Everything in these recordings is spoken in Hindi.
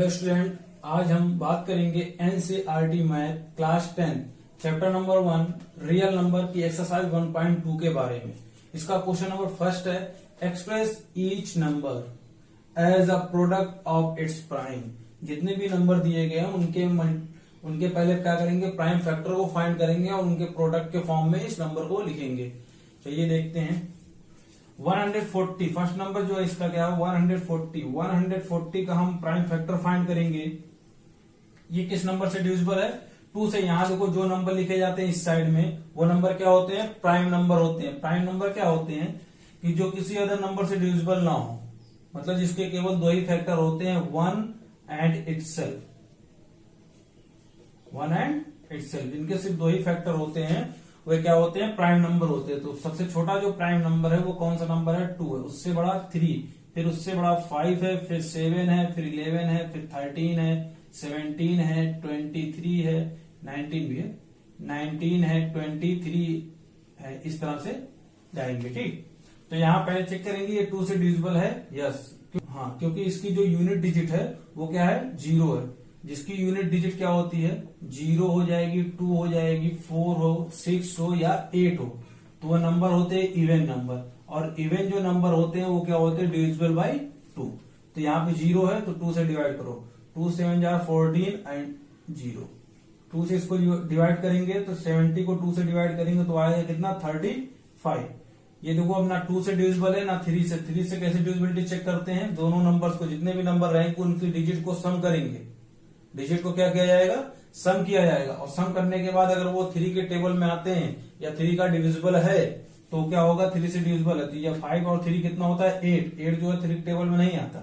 हेलो स्टूडेंट, आज हम बात करेंगे NCERT math class 10 chapter number 1 real number की एक्सरसाइज 1.2 के बारे में। इसका क्वेश्चन नंबर फर्स्ट है, express each number as a product of its prime. जितने भी नंबर दिए गए हैं उनके पहले क्या करेंगे, प्राइम फैक्टर को फाइंड करेंगे और उनके प्रोडक्ट के फॉर्म में इस नंबर को लिखेंगे। चलिए देखते हैं। 140 फर्स्ट नंबर जो है इसका क्या है, 140 का हम प्राइम फैक्टर फाइंड करेंगे। ये किस नंबर से डिविजिबल है, 2 से। यहां देखो जो नंबर लिखे जाते हैं इस साइड में वो नंबर क्या होते हैं, प्राइम नंबर होते हैं। प्राइम नंबर क्या होते हैं कि जो किसी अदर नंबर से डिविजिबल ना हो, मतलब जिसके केवल दो ही फैक्टर होते हैं, 1 एंड इटसेल्फ। 1 एंड इटसेल्फ, जिनके सिर्फ दो ही फैक्टर होते हैं वे क्या होते हैं, प्राइम नंबर होते हैं। तो सबसे छोटा जो प्राइम नंबर है वो कौन सा नंबर है, 2 है। उससे बड़ा 3, फिर उससे बड़ा 5 है, फिर 7 है, फिर 11 है, फिर 13 है, 17 है, 23 है, 19 भी है, 19 है, 23 है। इस तरह से जाएंगे। ठीक, तो यहाँ पहले चेक करेंगे ये 2 से डिविजिबल है, यस। हाँ, क्योंकि इसकी जो यूनिट डिजिट है वो क्या है, 0 है। जिसकी यूनिट डिजिट क्या होती है, 0 हो जाएगी, 2 हो जाएगी, 4 हो, 6 हो या 8 हो, तो वो नंबर होते हैं इवन नंबर। और इवन जो नंबर होते हैं वो क्या होते हैं, डिविजिबल बाई 2। तो यहाँ पे 0 है तो 2 से डिवाइड करो, 2 7 जा 14 एंड 0। 2 से इसको डिवाइड करेंगे तो 70 को 2 से डिवाइड करेंगे तो आएगा कितना, 35। ये देखो अब ना 2 से डिविजिबल है ना 3 से। 3 से कैसे डिविजिबिलिटी चेक करते हैं, दोनों नंबर्स को, जितने भी नंबर रहेंगे उनकी डिजिट को सम करेंगे। डिजिट को क्या किया जाएगा, सम किया जाएगा। और सम करने के बाद अगर वो 3 के टेबल में आते हैं या 3 का डिविजिबल है तो क्या होगा, 3 से डिविजिबल है। तो ये 5 और 3 कितना होता है, 8 जो है 3 के टेबल में नहीं आता,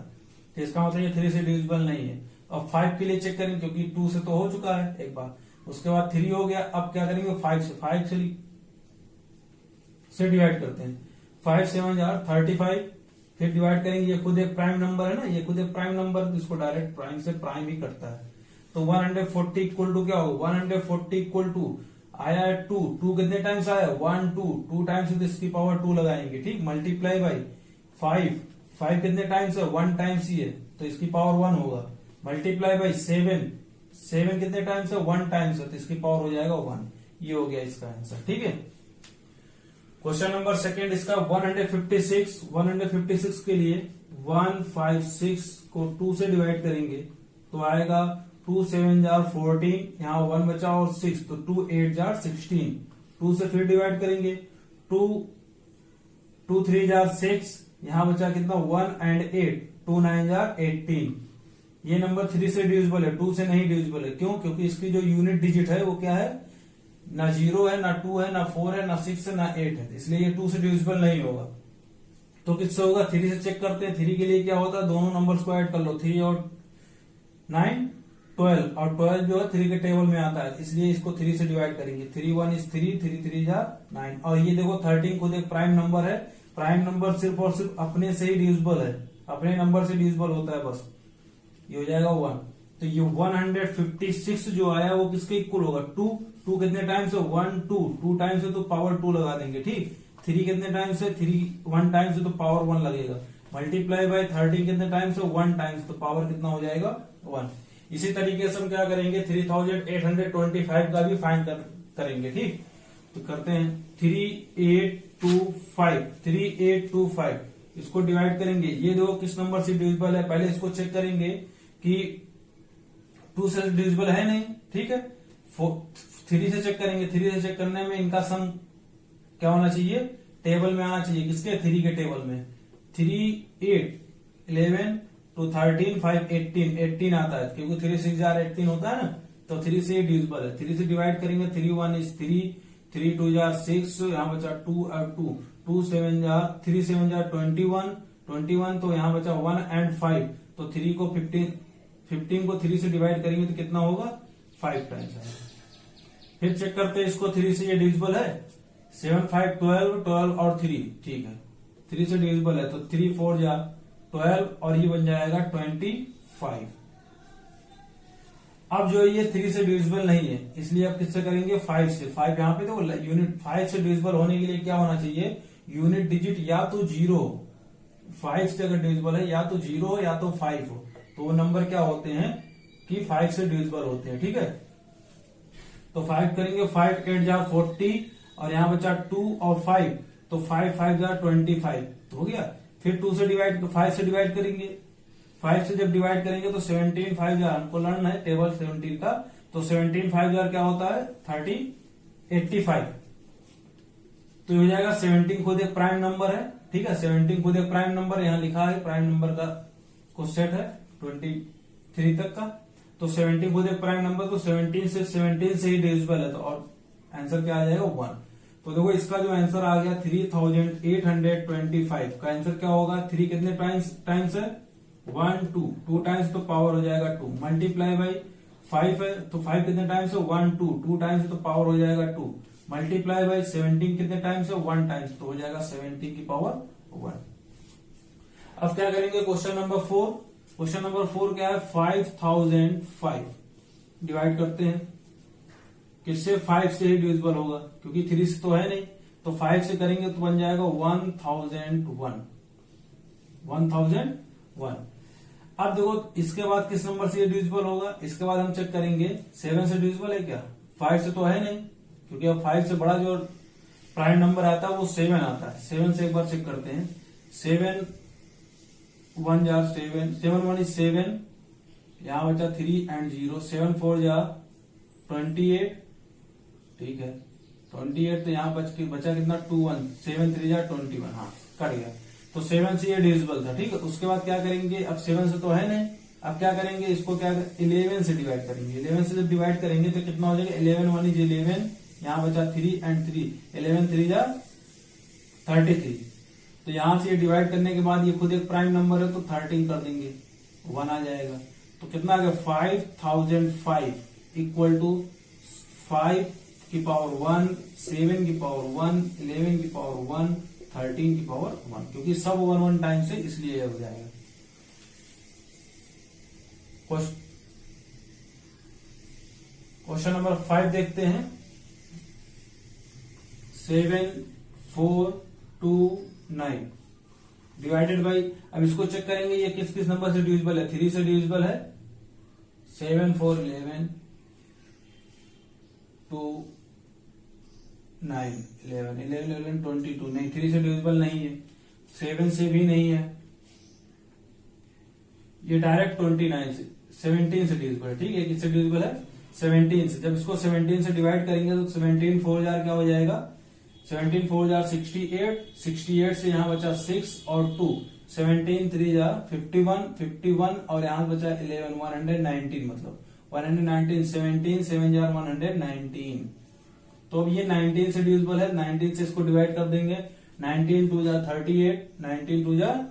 तो इसका मतलब ये 3 से डिविजिबल नहीं है। अब 5 के लिए चेक करेंगे क्योंकि 2 से तो हो चुका है एक बार, उसके बाद 3 हो गया। अब क्या करेंगे, 5 से डिवाइड करते हैं। 5 7 जा 35, फिर डिवाइड करेंगे। ये खुद एक प्राइम नंबर है ना, ये खुद एक प्राइम नंबर, इसको डायरेक्ट प्राइम से प्राइम ही करता है। तो 140 इक्वल टू क्या हो, 140 इक्वल टू आया है 2 कितने टाइम्स आया, 1 2 टाइम्स, तो इसकी पावर 2 लगाएंगे। ठीक, मल्टीप्लाई बाई 5 कितने टाइम्स है, 1 टाइम्स ही है, तो इसकी पावर 1 होगा। मल्टीप्लाई बाई 7 कितने टाइम्स है, 1 टाइम्स है, तो इसकी पावर हो जाएगा 1। ये हो गया इसका आंसर। ठीक है, क्वेश्चन नंबर सेकेंड इसका 156 के लिए 156 को 2 से डिवाइड करेंगे तो आएगा 2 7 जार 14, यहाँ 1 बचा और 6, तो 2 8 जार 16। 2 से फिर डिवाइड करेंगे, 2 3 जार 6, यहाँ बचा कितना, 1 एंड 8, 2 9 जार 18। ये नंबर 3 से डिविजिबल है, 2 से नहीं डिविजिबल है। क्यों, क्योंकि इसकी जो यूनिट डिजिट है वो क्या है, ना 0 है, ना 2 है, ना 4 है, ना 6 है, ना 8 है, इसलिए ये 2 से डिविजिबल नहीं होगा। तो किससे होगा, 3 से चेक करते हैं। 3 के लिए क्या होता है, दोनों नंबर्स को ऐड कर लो, 3 और 9 12, और 12 जो है 3 के टेबल में आता है, इसलिए इसको 3 से डिवाइड करेंगे। 3 1 इज 3, 3 3 जा 9। और ये देखो 13 खुद एक प्राइम नंबर है। प्राइम नंबर सिर्फ और सिर्फ अपने से ही डिविजिबल है, अपने नंबर से डिविजिबल होता है बस। ये हो जाएगा 1। तो ये 156 जो आया वो किसके इक्वल होगा, 2 कितने टाइम्स है, 1 2 टाइम्स है तो पावर 2 लगा देंगे। ठीक, 3 कितने टाइम्स है, 1 टाइम्स है तो पावर 1 लगेगा। मल्टीप्लाई बाय 13 कितने टाइम्स है, 1 टाइम्स, तो पावर कितना हो जाएगा, 1। इसी तरीके से हम क्या करेंगे, 3825 का भी फाइंड करेंगे। ठीक, तो करते हैं 3825 इसको डिवाइड करेंगे। ये देखो किस नंबर से डिविजिबल है, पहले इसको चेक करेंगे कि 2 से डिविजिबल है नहीं। ठीक है, 3 से चेक करेंगे। 3 से चेक करने में इनका सम क्या होना चाहिए, टेबल में आना चाहिए। किसके, 3 के टेबल में। 3 8 11 तो 13 5 18 आता है, क्योंकि 3 6 जार 18 होता है ना, तो 3 से डिविजिबल है। 3 से डिवाइड करेंगे, 3 1 इज 3, 3 2 जार 6, यहाँ बचा 2 और 2 7 जार 3 7 जार 21, तो यहाँ बचा 1 एंड 5, तो 3 को 15 को 3 से डिवाइड करेंगे तो कितना होगा, 5 टाइम्स आएगा। फिर चेक करते हैं इसको, 3 से ये डिविजिबल है, 7 5 12 और 3। ठीक है, 3 से डिविजिबल है तो 3 4 जा 12 और ये बन जाएगा 25। अब जो ये 3 से डिविजिबल नहीं है, इसलिए अब किससे करेंगे, 5 से। 5 यहाँ पे तो यूनिट 5 से डिविजिबल होने के लिए क्या होना चाहिए, यूनिट डिजिट या तो 0 हो। 5 से अगर डिविजिबल है या तो 0 हो या तो 5 हो, तो वो नंबर क्या होते हैं कि 5 से डिविजिबल होते हैं। ठीक है, तो 5 करेंगे, 5 8 जा 40 और यहाँ बचा 2 और 5, तो 5 5 जा 25 तो हो गया। फिर 2 से डिवाइड 5 से डिवाइड करेंगे, 5 से जब डिवाइड करेंगे तो 17 5 जार, हमको लर्न है टेबल 17 का, तो 17 5 जार क्या होता है 85। तो ये हो जाएगा 17 खुद एक प्राइम नंबर है। ठीक है, 17 खुद एक प्राइम नंबर, यहाँ लिखा है प्राइम नंबर का कुछ सेट है 23 तक का, तो 17 खुद एक प्राइम नंबर, तो 17 से ही डिविजिबल है, तो और आंसर क्या आ जाएगा 1। तो देखो इसका जो आंसर आ गया 3825 का आंसर क्या होगा, 3 कितने टाइम्स है 1 2 टाइम्स, तो पावर हो जाएगा 2, मल्टीप्लाई बाई 5 है, तो 5 कितने टाइम्स है 1 2 टाइम्स, तो पावर हो जाएगा 2, मल्टीप्लाई बाई 17 कितने टाइम्स है 1 टाइम्स, तो हो जाएगा 17 की पावर 1। अब क्या करेंगे क्वेश्चन नंबर 4। क्वेश्चन नंबर 4 क्या है, 5005 डिवाइड करते हैं किससे, 5 से ही डिविजिबल होगा क्योंकि 3 से तो है नहीं, तो 5 से करेंगे तो बन जाएगा 1001। अब देखो इसके बाद किस नंबर से डिविजिबल होगा, इसके बाद हम चेक करेंगे 7 से डिविजिबल है क्या, 5 से तो है नहीं, क्योंकि अब 5 से बड़ा जो प्राइम नंबर आता है वो 7 आता है। 7 से एक बार चेक करते हैं, 7 1 जार 7, 7 1 is 7, यहाँ बचा 3 and 0, 7 4 जार 28। ठीक है, 28, तो यहाँ बचा कितना 2 1, 7 3 जार 21, हाँ कट गया। तो 7 से ये डिविजिबल था। ठीक है, उसके बाद क्या करेंगे, अब 7 से तो है नहीं, अब क्या करेंगे इसको, क्या 11 से डिवाइड करेंगे। 11 से जब डिवाइड करेंगे तो कितना हो जाएगा, 11 1 is 11, यहाँ बचा 3 and 3, 11 3 जा 33। तो यहां से डिवाइड करने के बाद ये खुद एक प्राइम नंबर है, तो 13 कर देंगे 1 आ जाएगा। तो कितना आ गया 5005 इक्वल टू 5 की पावर 1, 7 की पावर 1, 11 की पावर 1, 13 की पावर 1, क्योंकि सब 1 1 टाइम से इसलिए हो जाएगा। क्वेश्चन नंबर 5 देखते हैं, 7 4 2 9 डिवाइडेड बाई, अब इसको चेक करेंगे ये किस किस नंबर से डिविजिबल है, 3 से डिविजिबल है, 7 4 11 2 9 11 11 11 22, नहीं 3 से डिविजिबल नहीं है, 7 से भी नहीं है, ये डायरेक्ट 29 से 17 से डिविजिबल है। ठीक है, किससे डिविजिबल है 17 से। जब इसको 17 से डिवाइड करेंगे तो 17 4 जार क्या हो जाएगा, 17 4 जार 68, 68 से यहाँ बचा 6 और 2, 17 3 जार 51 और यहाँ बचा 11 119, मतलब 119, 17 7 जार 119। तो अब ये 19 से डिविजिबल है, 19 से इसको डिवाइड कर देंगे, 19 2 जार 38, 19 2 जार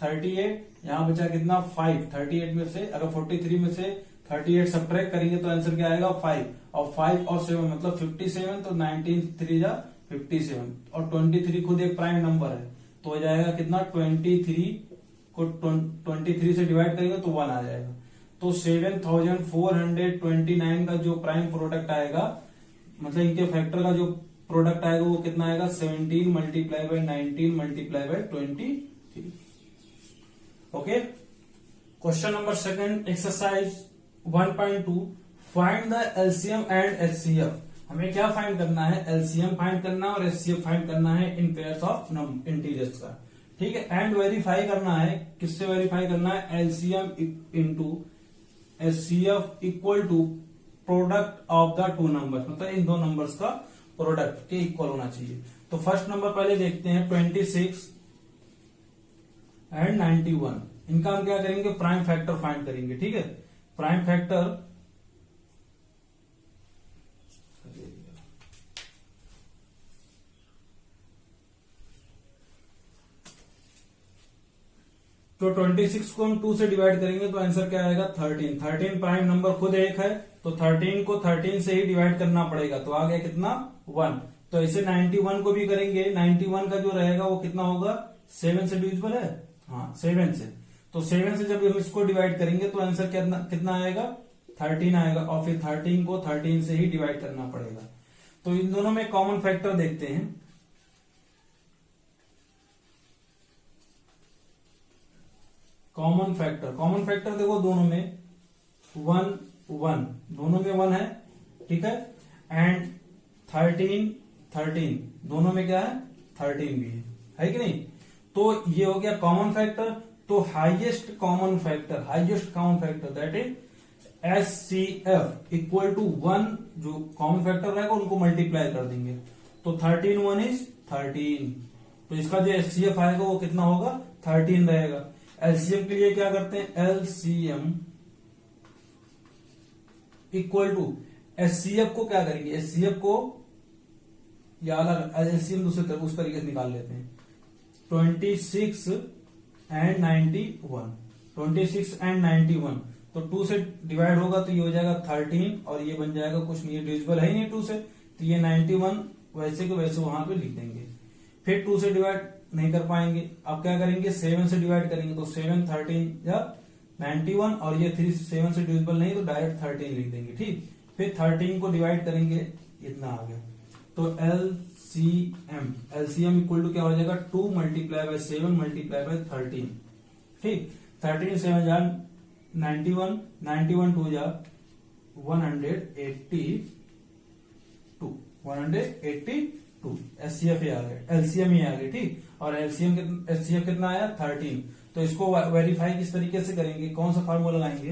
38, यहाँ बचा कितना 5, 38 में से अगर 43 में से 38 सब्ट्रैक्ट करेंगे तो आंसर क्या आएगा 5, और 5 और 7 मतलब 57, तो 19 3 जा 57, और 23 खुद एक प्राइम नंबर है, तो हो जाएगा कितना 23 को 23 से डिवाइड करेंगे तो 1 आ जाएगा। तो 7429 का जो प्राइम प्रोडक्ट आएगा, मतलब इनके फैक्टर का जो प्रोडक्ट आएगा वो कितना आएगा 17 multiply by 19 multiply by 23। Okay, question number 2 exercise 1.2 find the LCM and HCF. हमें क्या फाइंड करना है, एलसीएम फाइंड करना है और एचसीएफ फाइंड करना है इन पेयर्स ऑफ इंटीजर्स का। ठीक है, एंड वेरीफाई करना है, किससे वेरीफाई करना है, LCM into HCF equal to product of the two numbers, मतलब इन दो नंबर्स का प्रोडक्ट के इक्वल होना चाहिए। तो फर्स्ट नंबर पहले देखते हैं 26 एंड 91, इनका हम क्या करेंगे प्राइम फैक्टर फाइंड करेंगे। ठीक है, प्राइम फैक्टर तो 26 को हम 2 से डिवाइड करेंगे तो आंसर क्या आएगा 13। 13 प्राइम नंबर खुद एक है, तो 13 को 13 से ही डिवाइड करना पड़ेगा, तो आ गया कितना 1। तो ऐसे 91 को भी करेंगे, 91 का जो रहेगा वो कितना होगा 7 से डिविजिबल है, हाँ 7 से। तो 7 से जब हम इसको डिवाइड करेंगे तो आंसर कितना आएगा 13 आएगा, और फिर 13 को 13 से ही डिवाइड करना पड़ेगा। तो इन दोनों में कॉमन फैक्टर देखते हैं, कॉमन फैक्टर देखो दोनों में 1 1 दोनों में 1 है, ठीक है, एंड 13 दोनों में क्या है 13 भी है कि नहीं। तो ये हो गया कॉमन फैक्टर। तो highest common factor that is HCF equal to 1, जो कॉमन फैक्टर रहेगा उनको मल्टीप्लाई कर देंगे, तो 13 1 इज 13, तो इसका जो HCF आएगा वो कितना होगा 13 रहेगा। LCM के लिए क्या करते हैं, LCM इक्वल टू HCF को क्या करेंगे, HCF को या अलग LCM दूसरे उस तरीके से निकाल लेते हैं, 26 एंड 91, तो 2 से डिवाइड होगा तो ये हो जाएगा 13 और ये बन जाएगा कुछ नहीं, डिविजिबल है ही नहीं 2 से, तो ये 91 वैसे को वैसे वहां पे लिख देंगे। फिर 2 से डिवाइड नहीं कर पाएंगे, अब क्या करेंगे 7 से डिवाइड करेंगे, तो 7 13 या 91 और ये 3 7 से डिविजिबल नहीं तो डायरेक्ट 13 लिख देंगे, ठीक। फिर 13 को डिवाइड करेंगे, इतना आ गया, तो LCM इक्वल टू क्या हो जाएगा 2 मल्टीप्लाई बाय 7 मल्टीप्लाई बाय 13, ठीक। 13 7 जा 91, 91 2 जा 182 HCF ही आ गया, LCM ही आ गया, ठीक। और HCF कितना आया 13। तो इसको वेरीफाई किस तरीके से करेंगे, कौन सा फार्मूला लगाएंगे,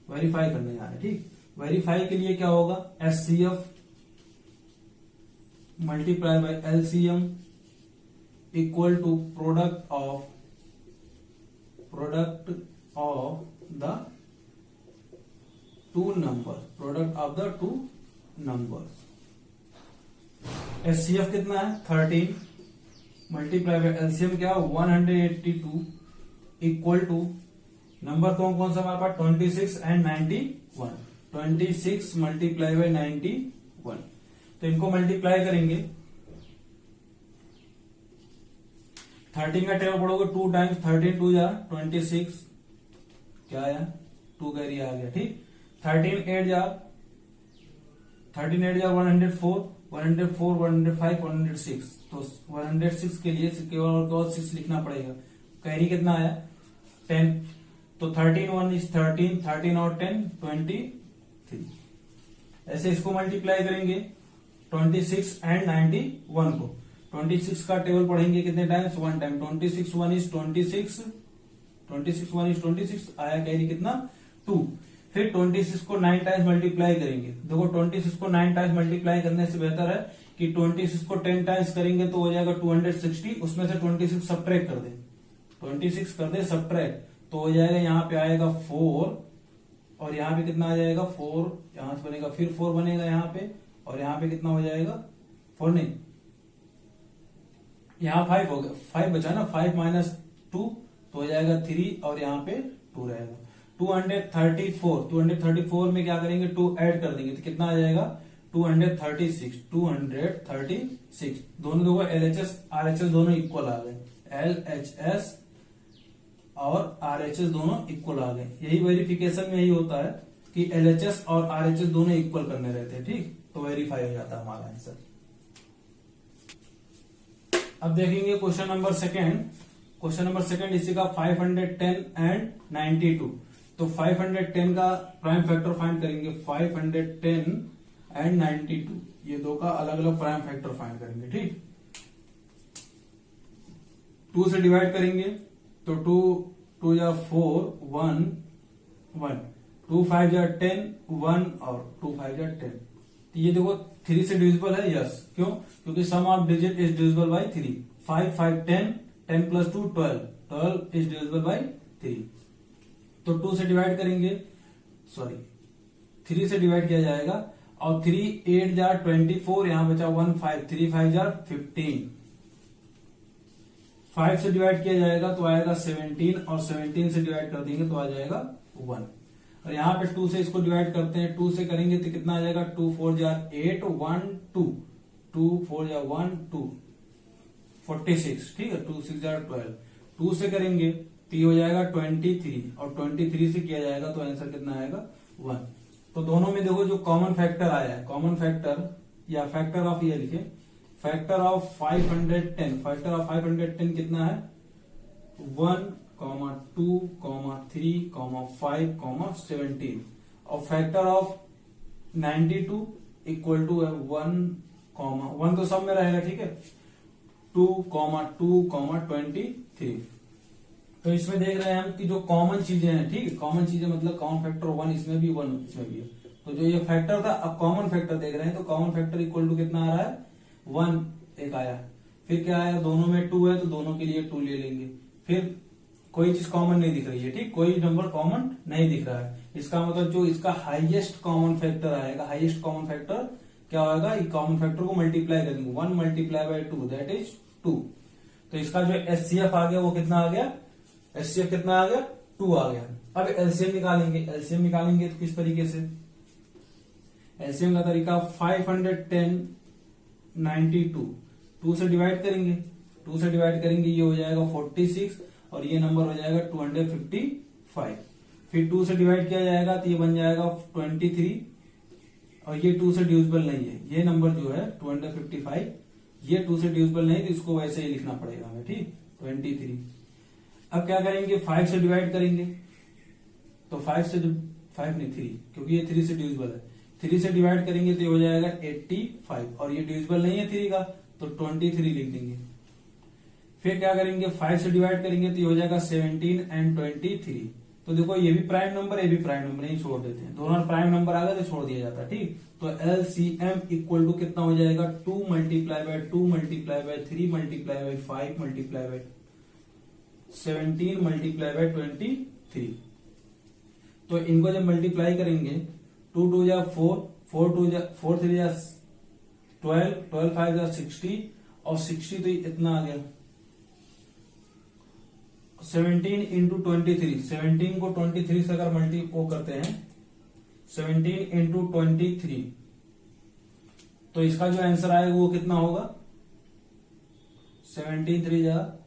वेरीफाई करने जा रहे हैं, ठीक। वेरीफाई के लिए क्या होगा, HCF multiply by LCM equal to product of the two numbers, HCF कितना है 13 मल्टीप्लाई बाय LCM क्या 182 इक्वल टू नंबर कौन सा हमारे पास 26 एंड 91, 26 मल्टीप्लाई बाय 91, तो इनको मल्टीप्लाई करेंगे, 13 का टेबल पढ़ोगे 2 टाइम्स 13 2 जा 26, क्या आया 2 कैरी आ गया, ठीक। 13 8 जा 104 105 106, तो 106 के लिए केवल 6 लिखना पड़ेगा, कैरी कितना आया 10, तो 13 1 इज 13 और 10 23, ऐसे इसको मल्टीप्लाई करेंगे 26 एंड 91 को, 26 का टेबल पढ़ेंगे कितने टाइम्स 1 टाइम, 26 1 इज 26 आया, कैरी कितना 2, फिर 26 को 9 टाइम्स मल्टीप्लाई करेंगे, देखो 26 को 9 टाइम्स मल्टीप्लाई करने से बेहतर है कि 26 को 10 टाइम्स करेंगे तो हो जाएगा 260, उसमें से 26 सब्ट्रैक्ट कर दें, 26 कर दे सब्ट्रैक्ट, तो हो जाएगा यहाँ पे आएगा 4 और यहाँ पे कितना आ जाएगा 4, यहां से बनेगा फिर 4 बनेगा यहाँ पे, और यहाँ पे कितना हो जाएगा 4 नहीं, यहाँ 5 हो गया, 5 बचा ना, 5 माइनस 2 तो हो जाएगा 3 और यहाँ पे 2 रहेगा, 234 में क्या करेंगे 2 ऐड कर देंगे तो कितना आ जाएगा 236, दोनों देखो LHS RHS दोनों इक्वल आ गए, LHS और RHS दोनों इक्वल आ गए। यही वेरिफिकेशन में यही होता है कि LHS और RHS दोनों इक्वल करने रहते हैं, ठीक, तो वेरीफाई हो जाता है हमारा आंसर। अब देखेंगे क्वेश्चन नंबर सेकंड इसी का 510 एंड 92, तो 510 का प्राइम फैक्टर फाइंड करेंगे, 510 एंड 92 ये दो का अलग अलग प्राइम फैक्टर फाइंड करेंगे, ठीक। 2 से डिवाइड करेंगे तो 2 या 4 1 1, 2 5 या 10 1 और 2 5 या 10, तो ये देखो 3 से डिविजिबल है, यस, क्यों, क्योंकि sum of digit is divisible by 3, 5 5 10 plus 2 12 is divisible by 3, तो 2 से डिवाइड करेंगे, 3 से डिवाइड किया जाएगा, और 3 8 जा 24, यहां बचा 1 5, 3 5 जा 15, 5 से डिवाइड किया जाएगा तो आएगा 17, और 17 से डिवाइड कर देंगे तो आ जाएगा 1, और यहाँ पे 2 से इसको डिवाइड करते हैं, 2 से करेंगे तो कितना आ जाएगा 2 4 जा 8 1 2, 2 4 जा 1 2 46, ठीक है, 2 6 जा 12, 2 से करेंगे तो ये हो जाएगा 23, और 23 से किया जाएगा तो आंसर कितना आएगा 1। तो दोनों में देखो जो कॉमन फैक्टर आया है, कॉमन फैक्टर या फैक्टर ऑफ, ये लिखे फैक्टर ऑफ 510 कितना है 1, 2, 3, 5, 17 और फैक्टर ऑफ 92 इक्वल टू है 1 तो सब में रहेगा, ठीक है, 2, 2, 23। तो इसमें देख रहे हैं हम कि जो कॉमन चीजें हैं, ठीक है, कॉमन चीजें मतलब कॉमन फैक्टर 1 इसमें भी 1 इसमें भी है। तो जो ये फैक्टर था, अब कॉमन फैक्टर देख रहे हैं, तो कॉमन फैक्टर इक्वल टू कितना आ रहा है 1 एक आया। फिर क्या आया, दोनों में 2 है तो दोनों के लिए 2 ले लेंगे। फिर कोई चीज कॉमन नहीं दिख रही है, ठीक, कोई नंबर कॉमन नहीं दिख रहा है। इसका मतलब जो इसका हाईएस्ट कॉमन फैक्टर आएगा, हाईएस्ट कॉमन फैक्टर क्या होगा, कॉमन फैक्टर को मल्टीप्लाई करेंगे, 1 मल्टीप्लाई बाय 2 दैट इज 2। तो इसका जो एचसीएफ आ गया वो कितना आ गया, एचसीएफ कितना आ गया 2 आ गया। अब एलसीएम निकालेंगे, एलसीएम निकालेंगे तो किस तरीके से, एलसीएम का तरीका 510 92 2 से डिवाइड करेंगे, 2 से डिवाइड करेंगे ये हो जाएगा 46 और ये नंबर हो जाएगा 255। फिर 2 से डिवाइड किया जाएगा तो ये बन जाएगा 23 और ये 2 से डिविजिबल नहीं है, ये नंबर जो है 255 ये 2 से डिविजिबल नहीं, तो इसको वैसे ही लिखना पड़ेगा हमें, ठीक, 23। अब क्या करेंगे, 5 से डिवाइड करेंगे, तो 5 नहीं 3, क्योंकि ये 3 से डिविजिबल है, 3 से डिवाइड करेंगे तो ये हो जाएगा 85 और ये डिविजिबल नहीं है 3 का, तो 23 लिख देंगे। फिर क्या करेंगे, 5 से डिवाइड करेंगे तो ये हो जाएगा 17 एंड 23। तो देखो ये भी प्राइम नंबर, ये भी प्राइम नंबर, नहीं छोड़ देते हैं, दोनों प्राइम नंबर आ गए तो छोड़ दिया जाता है, ठीक। तो एलसीएम इक्वल टू कितना हो जाएगा, 2 multiply by 2 multiply by 3 multiply by 5 multiply bye 17 multiply by 23। तो इनको जब मल्टीप्लाई करेंगे, 2 2 जा 4, 4 3 जा 12, 12 5 जा 60 और 60 तो इतना आ गया 17 इंटू 23, 17 को 23 से अगर मल्टीप्लाई करते हैं 17 इंटू 23 तो इसका जो आंसर आएगा वो कितना होगा, 17 3 जा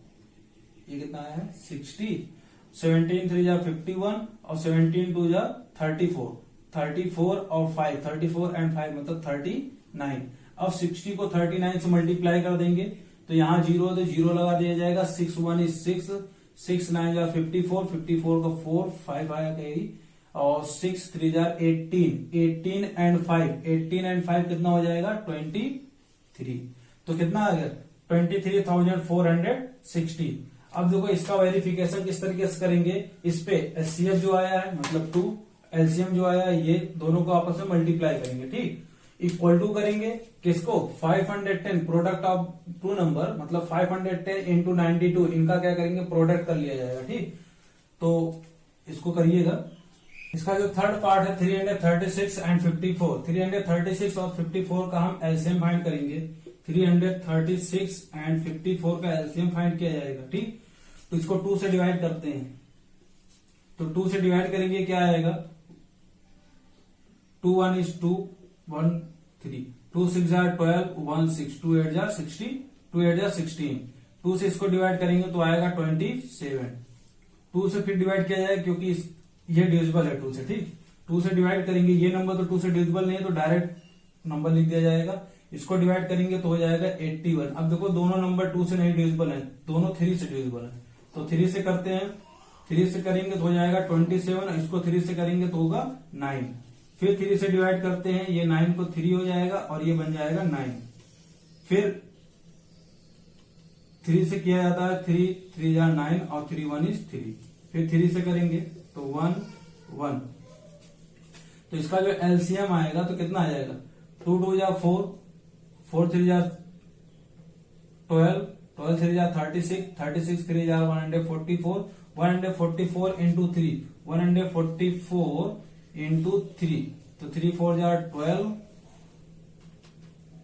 ये कितना आया 60, 17 3 जा 51 और 17 2 जा 34, 34 और 5, 34 एंड 5 मतलब 39। अब 60 को 39 से मल्टीप्लाई कर देंगे तो यहाँ 0 तो 0 लगा दिया जाएगा, 6 1 is 6, 6 9 जा 54, 54 का 4 5 आया कहीं और 6 3 जा 18, 18 एंड 5, 18 एंड 5 कितना हो जाएगा 23। तो कितना आ गया 23,460। अब देखो इसका वेरिफिकेशन किस तरीके से करेंगे, इस पे एचसीएफ जो आया है मतलब 2, एलसीएम जो आया है ये दोनों को आपस में मल्टीप्लाई करेंगे, ठीक, इक्वल टू करेंगे किसको 510 प्रोडक्ट ऑफ 2 नंबर मतलब 510 इंटू 92 इनका क्या करेंगे प्रोडक्ट कर लिया जाएगा, ठीक। तो इसको करिएगा। इसका जो थर्ड पार्ट है 336 एंड 54, 336 और 54 का हम एलसीएम फाइंड करेंगे, 336 एंड 54 का एलसीएम फाइंड किया जाएगा, ठीक। तो इसको 2 से डिवाइड करते हैं, तो 2 से डिवाइड करेंगे क्या आएगा 2 1 is 2 1 3, 2 6 जा 12 1 6, 2 8 जा 60, 2 8 जा 16, 2 से इसको डिवाइड करेंगे तो आएगा 27। 2 से फिर डिवाइड किया जाए क्योंकि ये डिविजिबल है 2 से, ठीक, 2 से डिवाइड करेंगे, ये नंबर तो 2 से डिविजिबल नहीं है तो डायरेक्ट नंबर लिख दिया जाएगा, इसको डिवाइड करेंगे तो हो जाएगा 81। अब देखो दोनों नंबर 2 से नहीं डिविजिबल है, दोनों 3 से डिविजिबल है, तो 3 से करते हैं, 3 से करेंगे तो हो जाएगा 27, इसको 3 से करेंगे तो होगा 9, फिर 3 से डिवाइड करते हैं, ये 9 को 3 हो जाएगा और ये बन जाएगा 9, फिर 3 से किया जाता है 3 3 जा 9 और 3 1 is 3, फिर 3 से करेंगे तो 1 1। तो इसका जो एलसीएम आएगा तो कितना आ जाएगा 2 2 जा 4, 4 3 जा 12, 12 3 जा 36, 36 3 जा 144, 144 इंटू 3, 144 इंटू 3, तो 3 4 जा 12,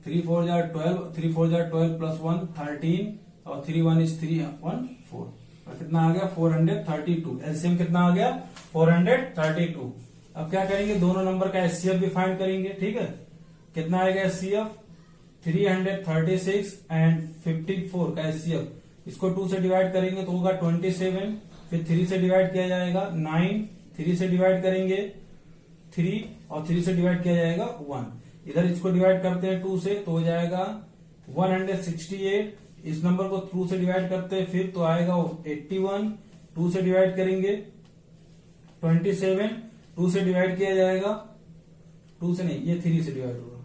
3 4 जा 12, 3 4 जा 12 प्लस 1 13 और 3 1 is 3 1 4, और कितना आ गया 432। एलसीएम कितना आ गया 432। अब क्या करेंगे दोनों नंबर का एचसीएफ भी फाइंड करेंगे, ठीक है, कितना आएगा एचसीएफ 336 एंड 54 का एचसीएफ, इसको 2 से डिवाइड करेंगे तो होगा 27, फिर 3 से डिवाइड किया जाएगा 9, 3 से डिवाइड करेंगे 3 और 3 से डिवाइड किया जाएगा 1, इधर इसको डिवाइड करते हैं 2 से तो हो जाएगा 168 इस नंबर को 2 से डिवाइड करते हैं फिर तो आएगा 81, 2 से डिवाइड करेंगे 27, 2 से डिवाइड किया जाएगा, 2 से नहीं, ये 3 से डिवाइड होगा,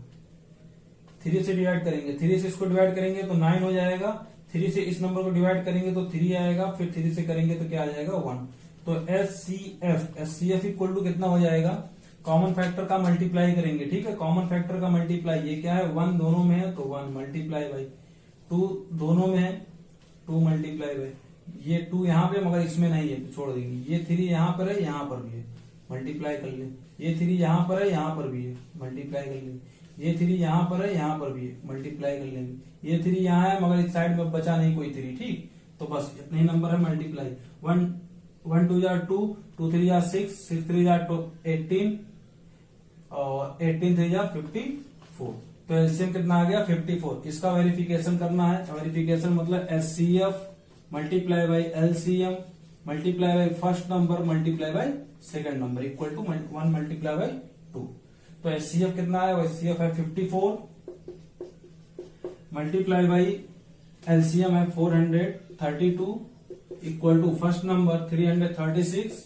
3 से डिवाइड करेंगे, 3 से इसको डिवाइड करेंगे तो 9 हो जाएगा, 3 से इस नंबर को डिवाइड करेंगे तो 3 आएगा, फिर 3 से करेंगे तो क्या आ जाएगा 1। तो एचसीएफ इक्वल टू कितना हो जाएगा, कॉमन फैक्टर का मल्टीप्लाई करेंगे, ठीक है, कॉमन फैक्टर का मल्टीप्लाई, ये क्या है 1 दोनों में है तो 1 मल्टीप्लाई बाई 2 दोनों में है 2 मल्टीप्लाई बाई, ये 2 यहाँ पे मगर इसमें नहीं है तो छोड़ देंगे, ये 3 यहाँ पर है यहाँ पर भी है मल्टीप्लाई कर ले, ये 3 यहाँ पर है यहाँ पर भी है मल्टीप्लाई कर ले, ये 3 यहाँ पर है यहाँ पर भी है मल्टीप्लाई कर लेंगे, ये 3 यहाँ है मगर इस साइड में बचा नहीं कोई 3, ठीक, तो बस इतने ही नंबर है मल्टीप्लाई, 1 2 2, 2 3 6, 6 3 18 और 18 3 54, तो एलसीएम कितना आ गया 54। इसका वेरिफिकेशन करना है, वेरिफिकेशन मतलब HCF multiply by LCM multiply by first number multiply by second number equal to 1 multiply by 2। तो एचसीएफ कितना है, एचसीएफ है 54 मल्टीप्लाई बाई एलसीएम है 432 equal to first number 336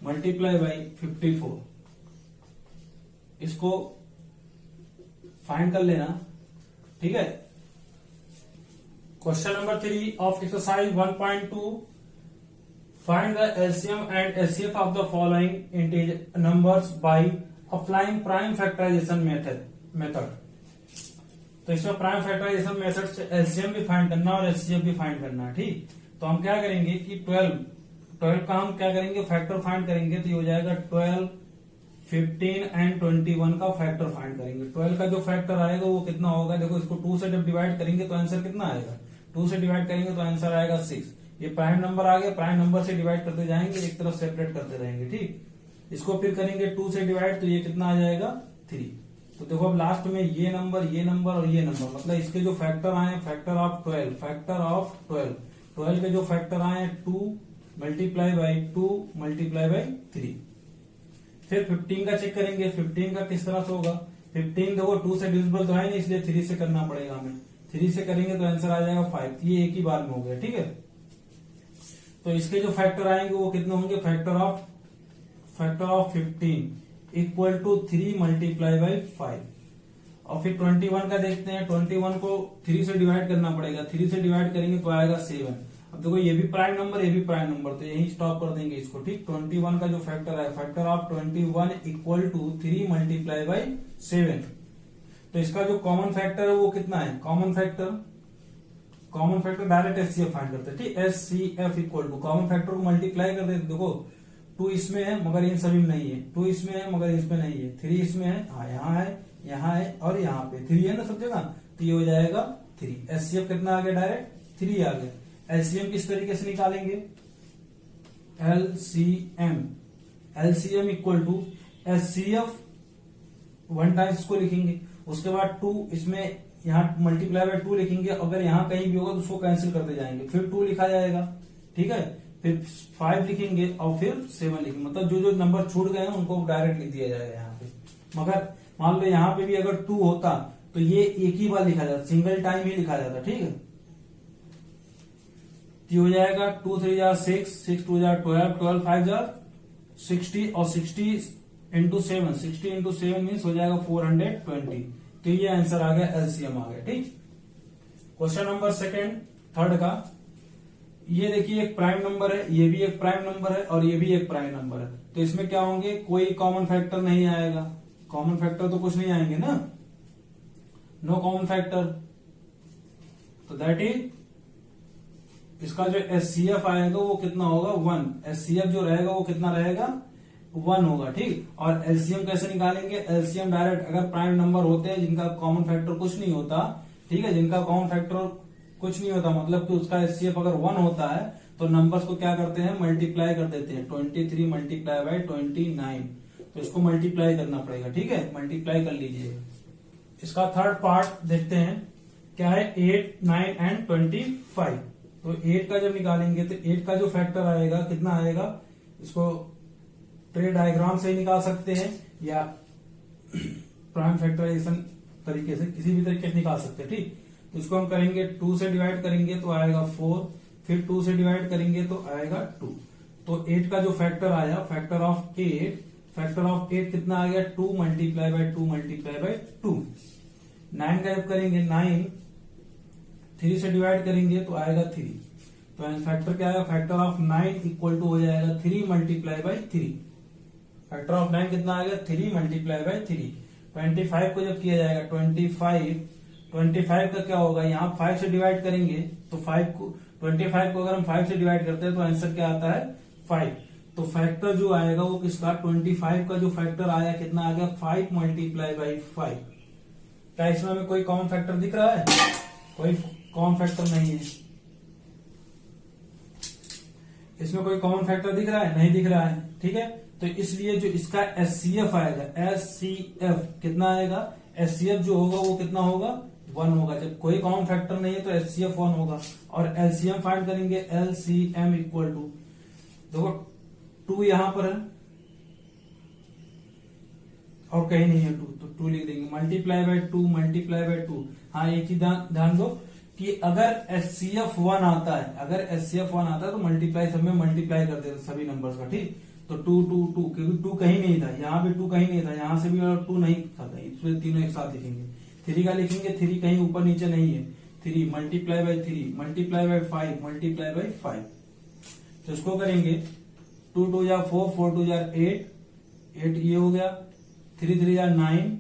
multiply by 54। इसको फाइंड कर लेना, ठीक है। Question number 3 of exercise 1.2, find the LCM and HCF of the following integer numbers by applying prime factorisation method. तो इसमें प्राइम फैक्टराइजेशन मेथड से एलसीएम भी फाइंड करना और एचसीएफ भी फाइंड करना है, ठीक। तो हम क्या करेंगे कि 12 का हम क्या करेंगे फैक्टर फाइंड करेंगे, तो ये हो जाएगा 12, 15 एंड 21 का फैक्टर फाइंड करेंगे। 12 का जो फैक्टर आएगा वो कितना होगा, देखो इसको 2 से जब डिवाइड करेंगे तो आंसर कितना आएगा, 2 से डिवाइड करेंगे तो आंसर आएगा 6। ये प्राइम नंबर आ गया, प्राइम नंबर से डिवाइड करते जाएंगे, एक तरफ सेपरेट करते रहेंगे, ठीक। इसको फिर करेंगे 2 से डिवाइड तो ये कितना आ जाएगा 3। तो देखो अब लास्ट में ये नंबर और ये नंबर, मतलब इसके जो फैक्टर आए फैक्टर ऑफ 12 के जो फैक्टर आए 2 मल्टीप्लाई बाई 2 मल्टीप्लाई बाई 3। फिर 15 का चेक करेंगे, 15 का किस तरह से होगा, 15 देखो 2 से डिविजिबल तो है नहीं इसलिए 3 से करना पड़ेगा हमें, 3 से करेंगे तो आंसर आ जाएगा 5, ये एक ही बार में हो गया, ठीक है। तो इसके जो फैक्टर आएंगे वो कितने होंगे, factor of 15 equal to 3 multiply by 5। और फिर 21 का देखते हैं, 21 को 3 से डिवाइड करना पड़ेगा, 3 से डिवाइड करेंगे तो आएगा 7। अब देखो ये भी प्राइम नंबर ये भी प्राइम नंबर, तो यही स्टॉप कर देंगे इसको, ठीक। 21 का जो फैक्टर है factor of 21 equal to 3 multiply by 7। तो इसका जो कॉमन फैक्टर है वो कितना है, common factor direct HCF find करते हैं, ठीक। HCF equal to common factor को मल्टीप्लाई कर देते, देखो 2 इसमें है मगर इन सभी में नहीं है, 2 इसमें है मगर इसमें नहीं है, 3 इसमें है, हाँ यहाँ है और यहाँ पे 3 है ना सब जगह, तो ये हो जाएगा 3। एचसीएफ कितना आ गया, डायरेक्ट 3 आ गया। एलसीएम किस तरीके से निकालेंगे, LCM equal to HCF 1 times इसको लिखेंगे, उसके बाद 2 इसमें यहाँ मल्टीप्लाई बाय 2 लिखेंगे, अगर यहाँ कहीं भी होगा तो उसको कैंसिल करते जाएंगे, फिर 2 लिखा जाएगा, ठीक है, फिर 5 लिखेंगे और फिर 7 लिखेंगे, मतलब जो नंबर छूट गए हैं उनको डायरेक्ट लिख दिया जाएगा यहाँ पे। मगर मान लो यहाँ पे भी अगर 2 होता तो ये एक ही बार लिखा जाता, सिंगल टाइम ही लिखा जाता, ठीक है। तो हो जाएगा 2 3 जा 6, 6 2 जा 12, 12 5 जा 60 और 60 इंटू 7, 60 इंटू 7 मीन्स हो जाएगा 420। तो ये आंसर आ गया, एलसीएम आ गया, ठीक। क्वेश्चन नंबर थर्ड का, ये देखिए एक प्राइम नंबर है, ये भी एक प्राइम नंबर है और ये भी एक प्राइम नंबर है, तो इसमें क्या होंगे, कोई कॉमन फैक्टर नहीं आएगा, कॉमन फैक्टर तो कुछ नहीं आएंगे ना, नो कॉमन फैक्टर, तो दैट इज इसका जो एचसीएफ आएगा वो कितना होगा 1। एचसीएफ जो रहेगा वो कितना रहेगा 1 होगा, ठीक। और एलसीएम कैसे निकालेंगे, एलसीएम डायरेक्ट, अगर प्राइम नंबर होते हैं जिनका कॉमन फैक्टर कुछ नहीं होता, ठीक है, जिनका कॉमन फैक्टर कुछ नहीं होता मतलब कि उसका एचसीएफ अगर 1 होता है तो नंबर्स को क्या करते हैं, मल्टीप्लाई कर देते हैं, 23 मल्टीप्लाई बाय 29, तो इसको मल्टीप्लाई करना पड़ेगा, ठीक है, मल्टीप्लाई कर लीजिए। इसका थर्ड पार्ट देखते हैं क्या है, 8, 9 एंड 25। तो 8 का जब निकालेंगे तो 8 का जो फैक्टर आएगा कितना आएगा, इसको ट्री डायग्राम से ही निकाल सकते हैं या प्राइम फैक्टराइजेशन तरीके से, किसी भी तरीके से निकाल सकते हैं, ठीक। तो इसको हम करेंगे 2 से डिवाइड करेंगे तो आएगा 4, फिर 2 से डिवाइड करेंगे तो आएगा 2। तो 8 का जो फैक्टर आया, फैक्टर ऑफ 8 कितना आ गया 2 मल्टीप्लाई बाय 2 मल्टीप्लाई बाय 2। 9 का जब करेंगे 9 3 से डिवाइड करेंगे तो आएगा 3। तो फैक्टर क्या आएगा, फैक्टर ऑफ 9 इक्वल टू हो जाएगा 3 मल्टीप्लाई बाय 3। फैक्टर ऑफ 9 कितना आ गया 3 मल्टीप्लाई बाय 3। 25 को जब किया जाएगा 25 का क्या होगा, यहाँ 5 से डिवाइड करेंगे तो 25 को अगर हम 5 से डिवाइड करते हैं तो आंसर क्या आता है 5। तो फैक्टर जो आएगा वो किसका 25 का जो फैक्टर आया कितना आ गया 5 मल्टीप्लाई बाई 5। क्या इसमें हमें कोई कॉमन फैक्टर दिख रहा है? कोई कॉमन फैक्टर नहीं है। इसमें कोई कॉमन फैक्टर दिख रहा है? नहीं दिख रहा है। ठीक है, तो इसलिए जो इसका एचसीएफ आएगा, एचसीएफ कितना आएगा, एचसीएफ जो होगा वो कितना होगा 1 होगा। जब कोई कॉमन फैक्टर नहीं है तो एचसीएफ 1 होगा। और एलसीएम फाइंड करेंगे, एलसीएम इक्वल टू, देखो 2 यहां पर है और कहीं नहीं है 2, तो 2 लिख देंगे, मल्टीप्लाई बाय 2 मल्टीप्लाई बाय 2। हाँ, एक चीज ध्यान दो कि अगर एचसीएफ 1 आता है, अगर एचसीएफ 1 आता है तो मल्टीप्लाई सब में मल्टीप्लाई कर देते सभी नंबर्स का। ठीक, तो 2 2 2, क्योंकि 2 कहीं नहीं था, यहाँ भी 2 कहीं नहीं था, यहाँ से भी 2 नहीं था, इसमें तीनों एक साथ लिखेंगे। 3 का लिखेंगे, 3 कहीं ऊपर नीचे नहीं है। 3 multiply by 3 multiply by 5 multiply by 5। तो इसको करेंगे 2 2 जा 4, 4 2 जा 8 ये हो गया, 3 3 जा 9,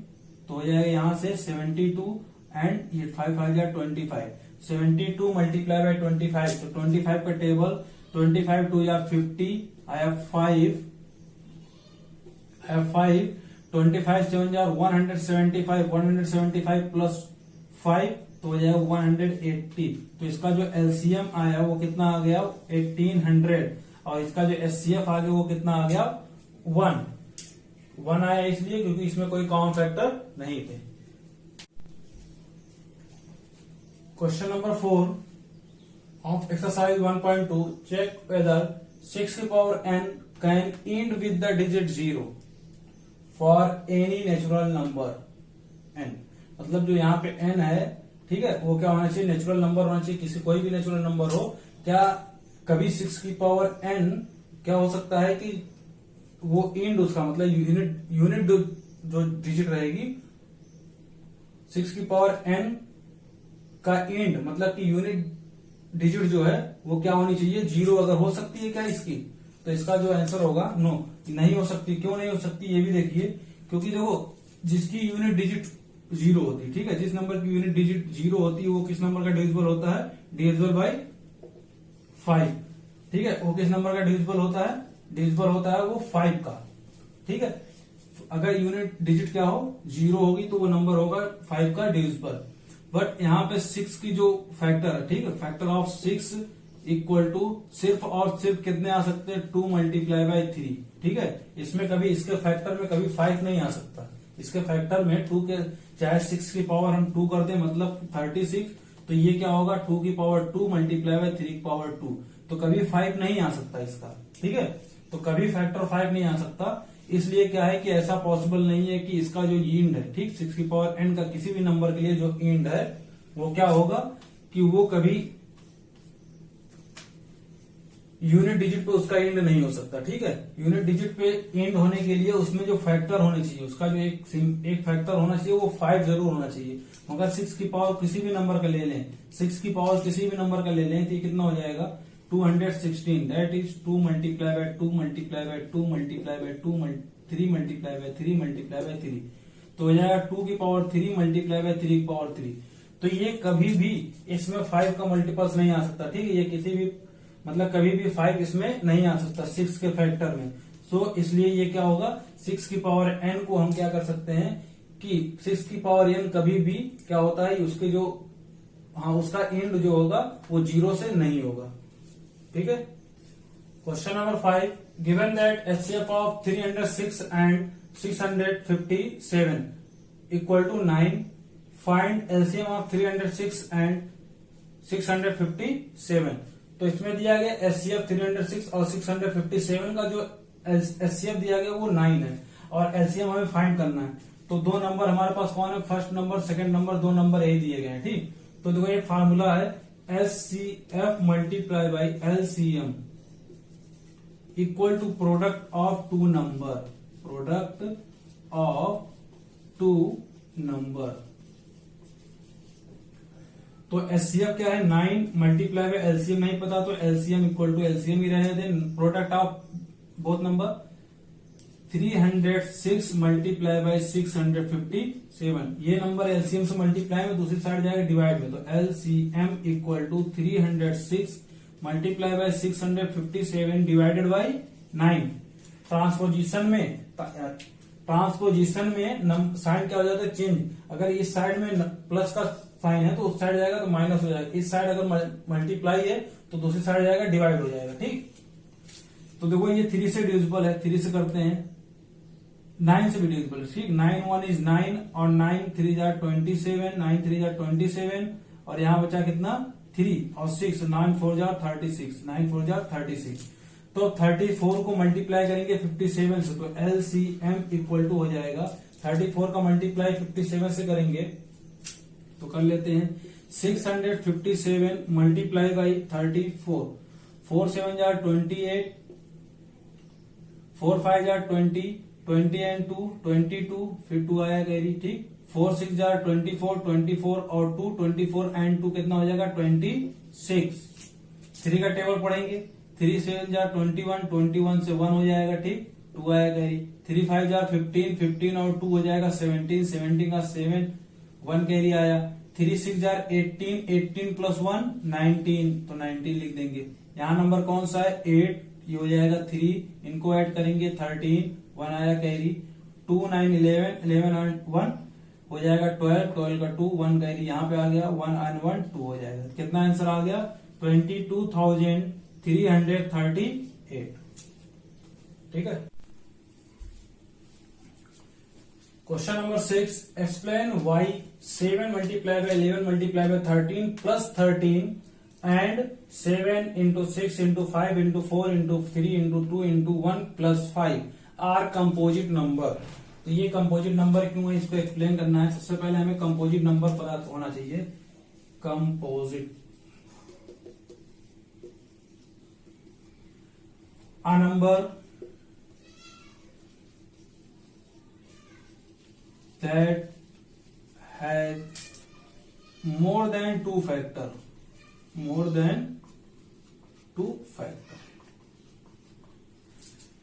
तो हो जाएगा यहाँ से 72 एंड ये 5 5 जा 25। 72 मल्टीप्लाई बाय 25, तो 25 का टेबल 25 2 जा 50, आया 5 25 7 जा 175 प्लस 5 तो हो जाएगा 180। तो इसका जो एलसीएम आया वो कितना आ गया 1800 और इसका जो एचसीएफ आ गया वो कितना आ गया 1 आया, इसलिए क्योंकि इसमें कोई कॉमन फैक्टर नहीं थे। Question number 4 of exercise 1.2, check whether 6 की power n can end with the digit 0 for any natural number n। मतलब जो यहाँ पे n है, ठीक है, वो क्या होना चाहिए, नेचुरल नंबर होना चाहिए, किसी कोई भी नेचुरल नंबर हो। क्या कभी 6 की पावर n क्या हो सकता है कि वो एंड उसका मतलब यूनिट जो डिजिट रहेगी 6 की पावर n का एंड मतलब कि यूनिट डिजिट जो है वो क्या होनी चाहिए 0 अगर हो सकती है क्या इसकी, तो इसका जो आंसर होगा नो, नहीं हो सकती। क्यों नहीं हो सकती ये भी देखिए, क्योंकि देखो जिसकी यूनिट डिजिट 0 होती है, ठीक है, जिस नंबर की यूनिट डिजिट 0 होती है वो किस नंबर का डिविजिबल होता है, डिविजिबल बाय 5। ठीक है, वो किस नंबर का डिविजिबल होता है, डिविजिबल होता है वो 5 का। ठीक है, अगर यूनिट डिजिट क्या हो 0 होगी तो वो नंबर होगा 5 का डिविजिबल। बट यहाँ पे 6 की जो फैक्टर है, ठीक है, फैक्टर ऑफ 6 इक्वल टू सिर्फ और सिर्फ कितने आ सकते हैं 2 मल्टीप्लाई बाय 3। ठीक है, इसमें कभी इसके फैक्टर में कभी 5 नहीं आ सकता। इसके फैक्टर में 2 के चाहे 6 की पावर हम 2 कर दें मतलब 36, तो ये क्या होगा 2 की पावर 2 मल्टीप्लाई बाय 3 की पावर 2, तो कभी 5 नहीं आ सकता इसका। ठीक है, तो कभी फैक्टर 5 नहीं आ सकता। इसलिए क्या है कि ऐसा पॉसिबल नहीं है कि इसका जो यील्ड है, ठीक, 6 की पावर n का किसी भी नंबर के लिए जो यील्ड है वो क्या होगा कि वो कभी यूनिट डिजिट पे उसका एंड नहीं हो सकता। ठीक है, यूनिट डिजिट पे एंड होने के लिए उसमें जो फैक्टर होने चाहिए, उसका जो एक फैक्टर होना चाहिए वो 5 जरूर होना चाहिए। मगर 6 की पावर किसी भी नंबर का ले लें, 6 की पावर किसी भी नंबर का ले लें तो ये कितना हो जाएगा 216, that is 2 multiply by 2 multiply by 2 multiply by 2 3 multiply by 3 multiply by 3, तो हो जाएगा 2 की पावर 3 मल्टीप्लाई बाय 3 की पावर 3। तो ये कभी भी इसमें 5 का मल्टीपल्स नहीं आ सकता। ठीक है, ये किसी भी मतलब कभी भी 5 इसमें नहीं आ सकता 6 के फैक्टर में। सो इसलिए ये क्या होगा 6 की पावर n को हम क्या कर सकते हैं कि 6 की पावर n कभी भी क्या होता है उसके जो उसका एंड जो होगा वो 0 से नहीं होगा। ठीक है, question number 5, given that HCF of 306 and 657 equal to 9, find LCM of 306 and 657। तो इसमें दिया गया एचसीएफ 306 और 657 का जो एचसीएफ दिया गया वो 9 है और एलसीएम हमें फाइंड करना है। तो दो नंबर हमारे पास कौन है, फर्स्ट नंबर सेकंड नंबर, दो नंबर यही दिए गए हैं। ठीक, तो देखो ये फार्मूला है HCF multiply by LCM equal to product of two number, product of two number. तो HCF क्या है 9 मल्टीप्लाई बाय LCM नहीं पता तो LCM इक्वल टू LCM ही रहने दें। Product of both number 306 multiply by 657, ये नंबर LCM से मल्टीप्लाई में दूसरी साइड जाएगा डिवाइड में, तो LCM equal to 306 multiply by 657 divided by 9। Transposition में साइन क्या हो जाता है चेंज, अगर इस साइड में प्लस का साइन है तो उस साइड जाएगा तो माइनस हो जाएगा, इस साइड अगर मल्टीप्लाई है तो दूसरी साइड जाएगा डिवाइड हो जाएगा। ठीक, तो देखो ये 3 से डिविजिबल है, 3 से करते हैं, 9 से भी डिविजिबल है। ठीक, 9 1 इज 9 और 9 3 जा 27, 9 3 जा 27 और यहां बचा कितना 3 और 6, 9 4 जा 36, 9 4 जा 36। तो 34 को मल्टीप्लाई करेंगे 57 से, तो LCM इक्वल टू हो जाएगा 34 का मल्टीप्लाई 57 से करेंगे तो कर लेते हैं 657 मल्टीप्लाई बाई 34, 4 7 जा 28, 4 5 जा 20, 20 एंड 2 22, फिर 2 आया कैरी। ठीक, 4 6 जा 24, 24 और 2 24 एंड 2 कितना हो जाएगा 26। 3 का टेबल पढ़ेंगे, 3 7 जा 21, 21 से 1 हो जाएगा। ठीक, 2 आया कैरी। 3 5 जा 15, 15 और 2 हो जाएगा 17, 17 का 7 1 कैरी आया। 3 6 जा 18, 18 प्लस 1 19, तो 19 लिख देंगे। यहाँ नंबर कौन सा है 8, ये हो जाएगा 3, इनको ऐड करेंगे 13, 1 आया कैरी। 2 9 11, 11 और 1 हो जाएगा 12, 12 का 2 1 कैरी यहाँ पे आ गया, 1 and 1 2 हो जाएगा। कितना आंसर आ गया 22,338। ठीक है। Question number 6, explain why 7 multiply by 11 multiply by 13 plus 13 and 7 into 6 into 5 into 4 into 3 into 2 into 1 plus 5 are composite number. तो ये कंपोजिट नंबर क्यों है इसको एक्सप्लेन करना है। सबसे पहले हमें कंपोजिट नंबर पता होना चाहिए। Composite a number that has more than 2 factor, more than 2 factor।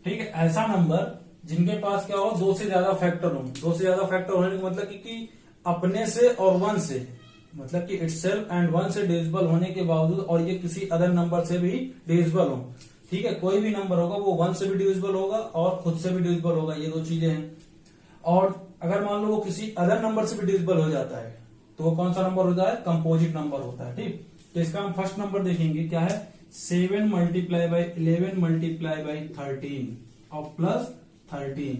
ठीक है, ऐसा नंबर जिनके पास क्या हो 2 से ज्यादा फैक्टर हो। 2 से ज्यादा फैक्टर होने का मतलब कि अपने से और 1 से, मतलब कि इटसेल्फ एंड 1 से डिविजिबल होने के बावजूद और ये किसी अदर नंबर से भी डिविजिबल हो। ठीक है, कोई भी नंबर होगा वो 1 से भी डिविजिबल होगा और खुद से भी डिविजिबल होगा, ये 2 चीजें हैं। और अगर मान लो वो किसी अदर नंबर से भी डिविजिबल हो जाता है तो वो कौन सा नंबर होता है कंपोजिट नंबर होता है। ठीक, तो इसका हम फर्स्ट नंबर देखेंगे क्या है 7 मल्टीप्लाई बाई 11 मल्टीप्लाई बाई 13 और प्लस 13।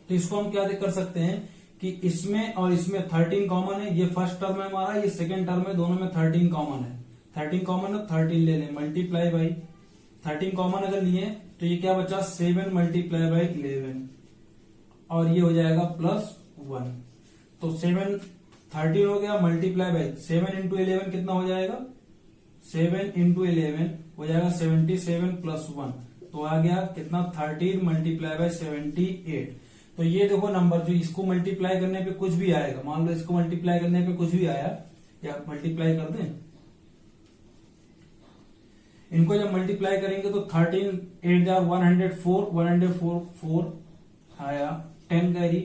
तो इसको हम क्या कर सकते हैं कि इसमें और इसमें 13 कॉमन है, ये फर्स्ट टर्म है हमारा, ये सेकेंड टर्म है, दोनों में 13 कॉमन है। 13 कॉमन है 13 ले लें, मल्टीप्लाई बाई 13 कॉमन अगर लिए तो ये क्या बचा 7 मल्टीप्लाई बाई 11 और ये हो जाएगा प्लस 1। तो 7 13 हो गया मल्टीप्लाई बाई 7 इंटू 11 कितना हो जाएगा 7 इंटू 11 हो जाएगा 77 प्लस 1, तो आ गया कितना 13 मल्टीप्लाई बाई 78। तो ये देखो नंबर जो इसको मल्टीप्लाई करने पे कुछ भी आएगा, मान लो इसको मल्टीप्लाई करने पे कुछ भी आया या मल्टीप्लाई कर दें, इनको जब मल्टीप्लाई करेंगे तो 13 8 जार 104, 104 4 आया 10 कैरी।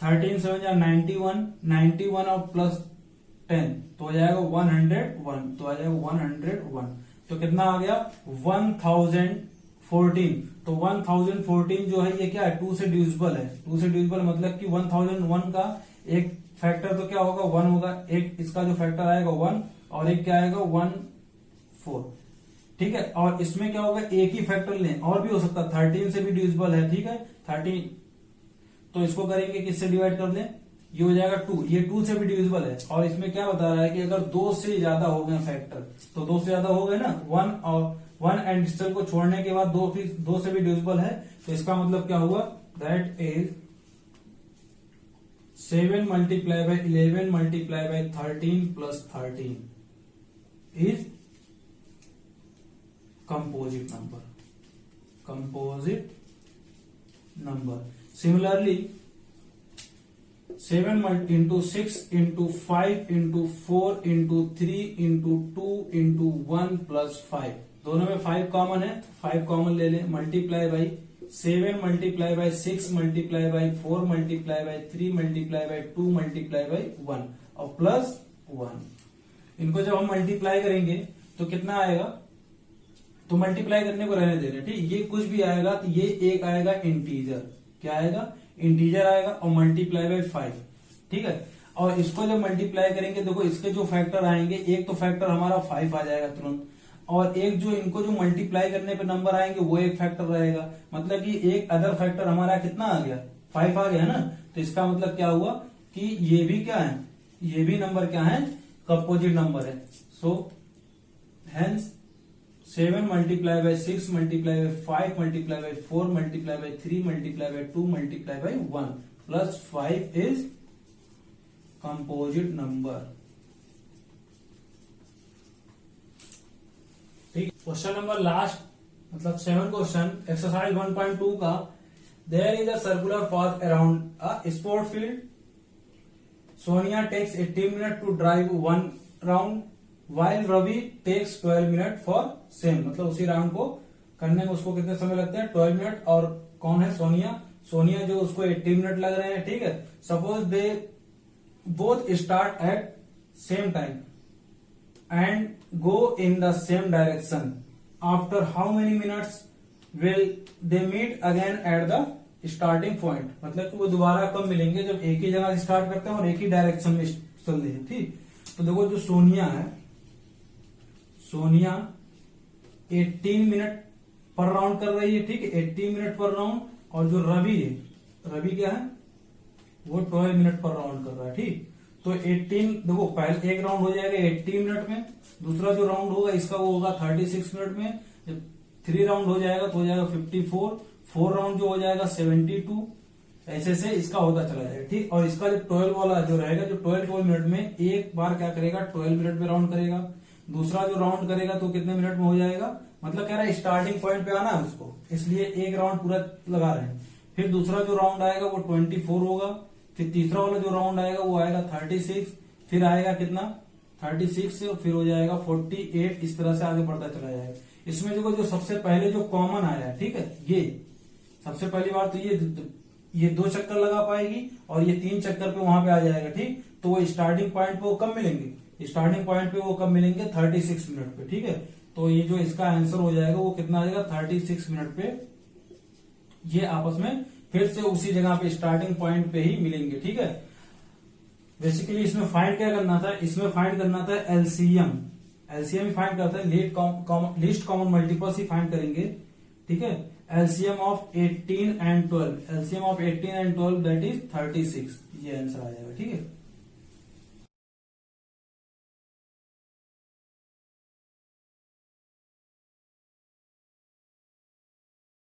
13 7 जार 91, 91 और प्लस 10 तो हो जाएगा 101, तो आ जाएगा 101। तो कितना आ गया 1014। तो 1014 जो है ये क्या है 2 से डिविजिबल है। 2 से डिविजिबल मतलब कि 1001 का एक फैक्टर तो क्या होगा 1 होगा, एक इसका जो फैक्टर आएगा 1 और एक क्या आएगा 14। ठीक है, और इसमें क्या होगा एक ही फैक्टर लें, और भी हो सकता है 13 से भी डिविजिबल है। ठीक है 13, तो इसको करेंगे किससे डिवाइड कर लें, ये हो जाएगा 2, ये 2 से भी डिविजिबल है। और इसमें क्या बता रहा है कि अगर 2 से ज्यादा हो गए फैक्टर, तो 2 से ज्यादा हो गए ना 1 और 1 एंड डिजिटल को छोड़ने के बाद 2 से भी डिविजिबल है, तो इसका मतलब क्या हुआ that is 7 multiply by 11 multiply by 13 plus 13 is composite number. Composite number. Similarly 7 into 6 into 5 into 4 into 3 into 2 into 1 plus 5. दोनों में 5 कॉमन है, 5 कॉमन ले लें. Multiply by 7 multiply by 6 multiply by 4 multiply by 3 multiply by 2 multiply by 1 और प्लस 1. इनको जब हम मल्टीप्लाई करेंगे तो कितना आएगा, तो मल्टीप्लाई करने को रहने देना. ठीक, ये कुछ भी आएगा तो ये एक आएगा इंटीजर. क्या आएगा, इंटीजर आएगा और मल्टीप्लाई बाय 5. ठीक है, और इसको जब मल्टीप्लाई करेंगे देखो इसके जो फैक्टर आएंगे, एक तो फैक्टर हमारा 5 आ जाएगा तुरंत, और एक जो इनको जो मल्टीप्लाई करने पे नंबर आएंगे वो एक फैक्टर रहेगा. मतलब कि एक अदर फैक्टर हमारा कितना आ गया, 5 आ गया ना. तो इसका मतलब क्या हुआ कि ये भी क्या है, ये भी नंबर क्या है, कंपोजिट नंबर है. So hence 7 multiply by 6 multiply by 5 multiply by 4 multiply by 3 multiply by 2 multiply by 1 plus 5 is composite number. ठीक, क्वेश्चन नंबर लास्ट, मतलब 7 क्वेश्चन, एक्सरसाइज 1.2 का. There is a circular path around a sport field. Sonia takes 18 minute to drive 1 round while Ravi takes 12 minute for same. मतलब उसी राउंड को करने में उसको कितने समय लगते हैं, 12 मिनट. और कौन है, सोनिया. सोनिया जो उसको 80 मिनट लग रहे हैं. ठीक है, suppose they both start at same time and go in the same direction. After how many minutes will they meet again at the starting point. मतलब कि वो दोबारा कब मिलेंगे, जब एक ही जगह से स्टार्ट करते हैं और एक ही डायरेक्शन में चल रहे हैं. ठीक, तो देखो जो सोनिया है, सोनिया 18 मिनट पर राउंड कर रही है. ठीक है, 18 मिनट पर राउंड. और जो रवि है, रवि क्या है, वो 12 मिनट पर राउंड कर रहा है. ठीक, तो 18 देखो पहले एक राउंड हो जाएगा 80 मिनट में, दूसरा जो राउंड होगा इसका वो होगा 36 मिनट में. जब 3 राउंड हो जाएगा तो हो जाएगा 54. 4 राउंड जो हो जाएगा 72. ऐसे से इसका होता चला जाएगा. ठीक, और इसका जो 12 वाला जो रहेगा, जो 12 मिनट में एक बार क्या करेगा, 12 मिनट में राउंड करेगा. दूसरा जो राउंड करेगा तो कितने मिनट में हो जाएगा, मतलब कह रहा है स्टार्टिंग पॉइंट पे आना है उसको, इसलिए एक राउंड पूरा लगा रहे हैं. फिर दूसरा जो राउंड आएगा वो 24 होगा. फिर तीसरा वाला जो राउंड आएगा वो आएगा 36. फिर आएगा कितना, 36 से फिर हो जाएगा 48. इस तरह से आगे बढ़ता चला जाएगा. इसमें देखो जो सबसे पहले जो कॉमन आया है, ठीक है, ये सबसे पहली बार तो ये 2 चक्कर लगा पाएगी और ये 3 चक्कर पे वहां पे आ जाएगा. ठीक, तो वो स्टार्टिंग पॉइंट पे वो कब मिलेंगे, स्टार्टिंग पॉइंट पे वो कब मिलेंगे, 36 मिनट पे. ठीक है, तो ये जो इसका आंसर हो जाएगा वो कितना आ जाएगा, 36 मिनट पे ये आपस में फिर से उसी जगह पे स्टार्टिंग पॉइंट पे ही मिलेंगे. ठीक है, बेसिकली इसमें फाइंड क्या करना था, इसमें फाइंड करना था एलसीएम. एलसीएम ही फाइंड करते हैं, लीस्ट कॉमन मल्टीपल्स ही फाइंड करेंगे. ठीक है, LCM of 18 and 12, LCM of 18 and 12 that is 36. ये आंसर आ जाएगा. ठीक है.